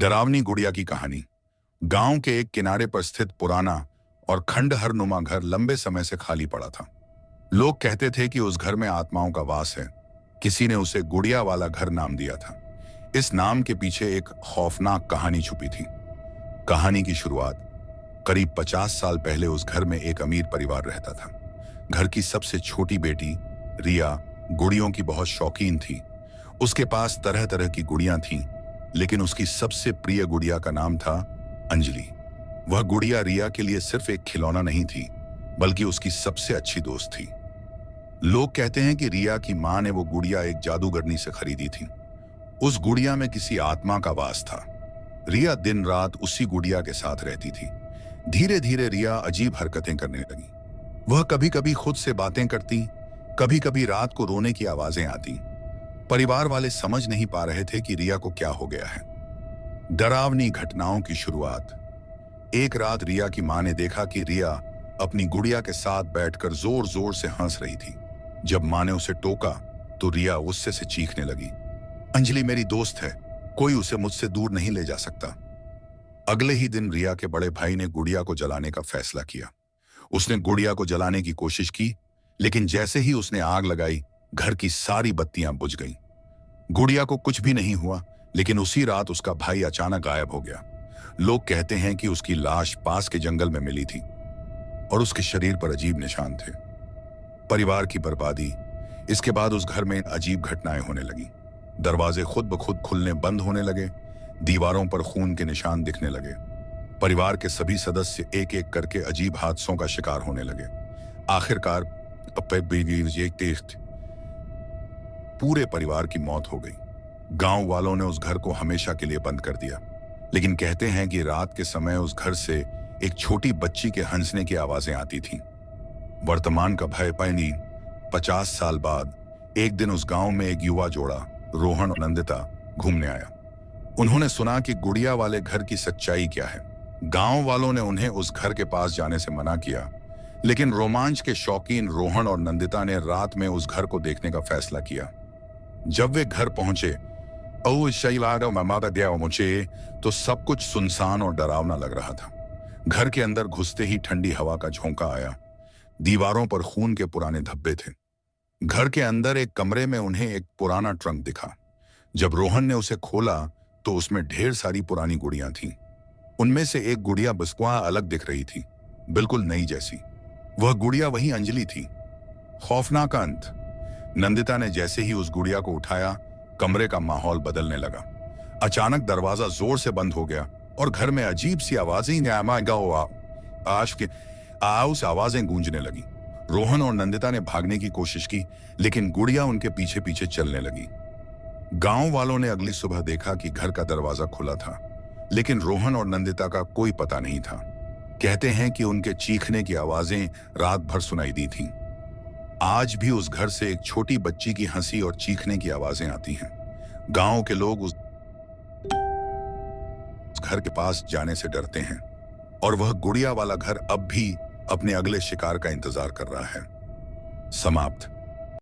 डरावनी गुड़िया की कहानी। गांव के एक किनारे पर स्थित पुराना और खंडहर नुमा घर लंबे समय से खाली पड़ा था। लोग कहते थे कि उस घर में आत्माओं का वास है। किसी ने उसे गुड़िया वाला घर नाम दिया था। इस नाम के पीछे एक खौफनाक कहानी छुपी थी। कहानी की शुरुआत करीब 50 साल पहले उस घर में एक अमीर परिवार रहता था। घर की सबसे छोटी बेटी रिया गुड़ियों की बहुत शौकीन थी। उसके पास तरह तरह की गुड़ियां थीं, लेकिन उसकी सबसे प्रिय गुड़िया का नाम था अंजलि। वह गुड़िया रिया के लिए सिर्फ एक खिलौना नहीं थी, बल्कि उसकी सबसे अच्छी दोस्त थी। लोग कहते हैं कि रिया की मां ने वो गुड़िया एक जादूगरनी से खरीदी थी। उस गुड़िया में किसी आत्मा का वास था। रिया दिन रात उसी गुड़िया के साथ रहती थी। धीरे धीरे रिया अजीब हरकतें करने लगी। वह कभी कभी खुद से बातें करती, कभी कभी रात को रोने की आवाजें आती। परिवार वाले समझ नहीं पा रहे थे कि रिया को क्या हो गया है। डरावनी घटनाओं की शुरुआत। एक रात रिया की मां ने देखा कि रिया अपनी गुड़िया के साथ बैठकर जोर जोर से हंस रही थी। जब मां ने उसे टोका तो रिया गुस्से से चीखने लगी, अंजलि मेरी दोस्त है, कोई उसे मुझसे दूर नहीं ले जा सकता। अगले ही दिन रिया के बड़े भाई ने गुड़िया को जलाने का फैसला किया। उसने गुड़िया को जलाने की कोशिश की, लेकिन जैसे ही उसने आग लगाई, घर की सारी बत्तियां बुझ गईं। गुड़िया को कुछ भी नहीं हुआ, लेकिन उसी रात उसका भाई अचानक गायब हो गया। लोग कहते हैं कि उसकी लाश पास के जंगल में मिली थी और उसके शरीर पर अजीब निशान थे। परिवार की बर्बादी। इसके बाद उस घर में अजीब घटनाएं होने लगी। दरवाजे खुद ब खुद खुलने बंद होने लगे। दीवारों पर खून के निशान दिखने लगे। परिवार के सभी सदस्य एक एक करके अजीब हादसों का शिकार होने लगे। आखिरकार पूरे परिवार की मौत हो गई। गांव वालों ने उस घर को हमेशा के लिए बंद कर दिया, लेकिन कहते हैं कि रात के समय उस घर से एक छोटी बच्ची के हंसने की आवाजें आती थीं। वर्तमान का भय पैनी 50 साल बाद एक दिन उस गांव में एक युवा जोड़ा रोहन और नंदिता घूमने आया। उन्होंने सुना कि गुड़िया वाले घर की सच्चाई क्या है। गांव वालों ने उन्हें उस घर के पास जाने से मना किया, लेकिन रोमांच के शौकीन रोहन और नंदिता ने रात में उस घर को देखने का फैसला किया। जब वे घर पहुंचे मुझे तो सब कुछ सुनसान और डरावना लग रहा था। घर के अंदर घुसते ही ठंडी हवा का झोंका आया। दीवारों पर खून के पुराने धब्बे थे। घर के अंदर एक कमरे में उन्हें एक पुराना ट्रंक दिखा। जब रोहन ने उसे खोला तो उसमें ढेर सारी पुरानी गुड़ियां थीं। उनमें से एक गुड़िया बिस्कुआ अलग दिख रही थी, बिल्कुल नई जैसी। वह गुड़िया वही अंजलि थी। खौफनाक अंत। नंदिता ने जैसे ही उस गुड़िया को उठाया, कमरे का माहौल बदलने लगा। अचानक दरवाजा जोर से बंद हो गया और घर में अजीब सी आवाजें आवाजें गूंजने लगी। रोहन और नंदिता ने भागने की कोशिश की, लेकिन गुड़िया उनके पीछे पीछे चलने लगी। गांव वालों ने अगली सुबह देखा कि घर का दरवाजा खुला था, लेकिन रोहन और नंदिता का कोई पता नहीं था। कहते हैं कि उनके चीखने की आवाजें रात भर सुनाई दी थीं। आज भी उस घर से एक छोटी बच्ची की हंसी और चीखने की आवाजें आती हैं। गांव के लोग उस घर के पास जाने से डरते हैं और वह गुड़िया वाला घर अब भी अपने अगले शिकार का इंतजार कर रहा है। समाप्त।